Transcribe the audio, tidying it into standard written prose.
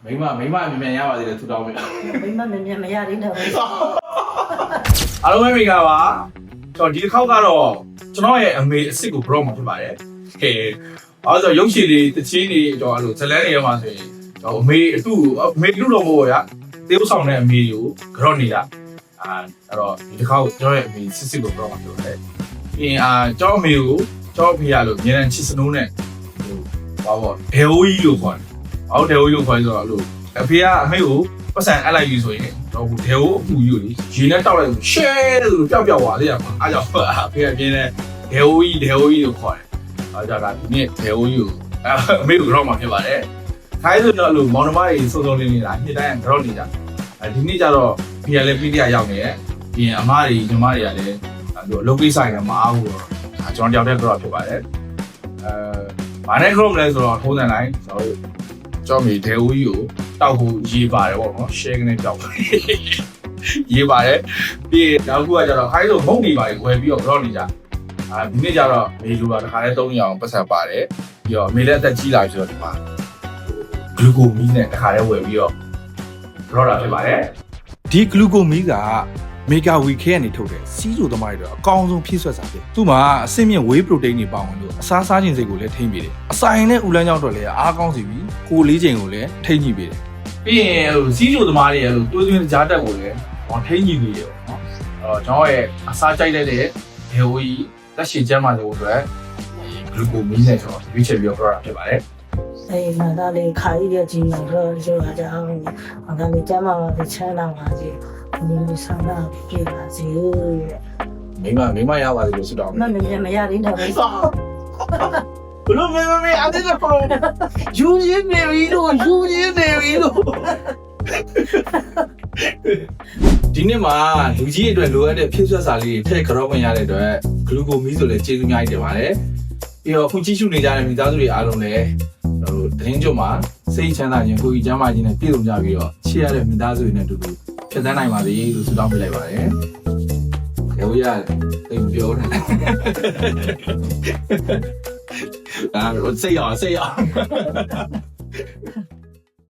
မိမမြန်ရပါသေးတယ်ထူတောင်းမယ် မိမမြန်မရသေးတော့ အားလုံးပဲမိကပါကျွန်တော်ဒီတစ်ခေါက်ကတော့ကျွန်တော်ရဲ့အမေအစ်စ်ကို brought မှာဖြစ်ပါတယ်ဟဲ့အဲ့တော့ရုပ်ရှင်လေးတချင်းတွေကျွန်တော်အဲ့လိုဇလန်းတွေရမှာဆိုရင်ကျွန်တော်အမေအတူအမေလူတော်မို့ရတေးဥဆောင်တဲ့အမေကို brought နေတာအဲ့တော့ဒီတစ်ခေါက်ကျွန်တော်ရဲ့အမေစစ်စစ်ကို brought မှာဖြစ်ပါတယ်ပြီးရင်ကျွန်တော်အမေကိုကျွန်တော်ဖေရလို့ညနေချစ်စနိုးနဲ့ဟိုဘာပေါ့ဒေအိုကြီးလို့ခေါ်တယ်အော်ဒေအိုကြီးလို့ခေါ်ဆိုတော့အဲ့လိုအဖေကအမေကိုပတ်စံအပ်လိုက်ပြီဆိုရင်တော့ဒေအိုအပူကြီးကိုရေနဲ့တောက်လိုက်ရှဲလို့ပျောက်သွားသေးရမှာအားကြောင့်အဖေကပြင်းတဲ့ဒေအိုကြီးလို့ခေါ်တယ်အားကြောင့်ဒါဒီနေ့ဒေအိုကြီးကိုအမေကိုကြောက်မှာဖြစ်ပါတယ်ခိုင်းဆိုတော့အဲ့လိုမောင်နှမတွေစုံစုံလင်းနေတာနှစ်တိုင်းကြောက်နေကြဒီနေ့ကျတော့ဖေကလည်း PDF ရောက်နေတယ်ပြီးရင်အမတွေညီမတွေကလည်းအဲ့လိုလုပ်ကိစ္စတွေမအားဘူးတော့ဒါကျွန်တော်တယောက်တည်းတော့ဖြစ်ပါတယ်ဘာနဲ့ Chrome လဲဆိုတော့ထုံးစံတိုင်းကျွန်တော်မီဒေအိုကြီးကိုတောက်ဖို့ရေးပါတယ်ပေါ့နော် share ကနေတောက်ရေးပါတယ်ပြီးနောက်ခုကကျတော့ခိုင်းဆိုမုံနေပါတယ်ဝယ်ပြီးတော့ brought နေကြဒီနေ့ကျတော့မေလူပါတစ်ခါလဲ300အောင်ပတ်ဆက်ပါတယ်ပြီးတော့မေလည်းအသက်ကြီးလာပြီဆိုတော့ဒီမှာဂလူကိုမီနဲ့တစ်ခါလဲဝယ်ပြီးတော့ brought တာဖြစ်ပါတယ် ဒီဂလူကိုမီကမေဂါဝီခဲကနေထုတ်တယ်စီးဆိုသမားတွေတော့အကောင်းဆုံးဖြည့်ဆွက်စာဖြစ်သူ့မှာအဆင့်မြင့် whey protein တွေပါဝင်လို့အစားစားခြင်းစိတ်ကိုလည်းထိမ့်ပေးတယ်အစာရင်နဲ့ဥလန်းကြောင်းတော့လည်းအားကောင်းစီပြီးကိုလေးချိန်ကိုလည်းထိမ့်ညှိပေးတယ် ပြီးရင်စီးချိုသမားတွေရဲ့လို့တိုးသွင်းကြားတက်ကိုလည်းထိန်းညှိပြီးရောနော်ကျွန်တော်ရဲ့အစားကြိုက်တဲ့ဒေအိုကြီးလက်ရှိကျမ်းမာတဲ့အတွက်ဂလူကိုမီနဲ့ကျွန်တော်ရွေးချယ်ပြီးတော့ brought တာဖြစ်ပါတယ် အေးငါသားလေးခါကြီးရဲ့ကြီးတော့ပြောတာကြောင့်ငါသားလေးကျမ်းမာပါချမ်းသာပါစေဒီလိုဆန္ဒပြေပါစေ မိမရပါတယ်လို့ဆုတောင်း မမြန်မရသေးတော့ ဘလို့မေအတင်းတော့ယူရင်းနေပြီလို့ဒီနေ့မှာလူကြီးအတွက်လိုအပ်တဲ့ဖြည့်ဆွတ်စာလေးထည့်ကြောဝင်ရတဲ့အတွက်ဂလူကိုမီဆိုလည်းကျေးဇူးများကြီးတင်ပါတယ်ပြီးတော့အခုကြည့်ရှုနေကြတဲ့မိသားစုတွေအားလုံးလည်းသတင်းကြုံမှာစိတ်ချမ်းသာခြင်းကိုယ်ကြီးကျန်းမာခြင်းနဲ့ပြည့်စုံကြပြီးတော့ချစ်ရတဲ့မိသားစုတွေနဲ့အတူတူဖြတ်သန်းနိုင်ပါစေလို့ဆုတောင်းပေးလိုက်ပါတယ်။ရောရတိတ်ပြောတယ်။စိတ်ရ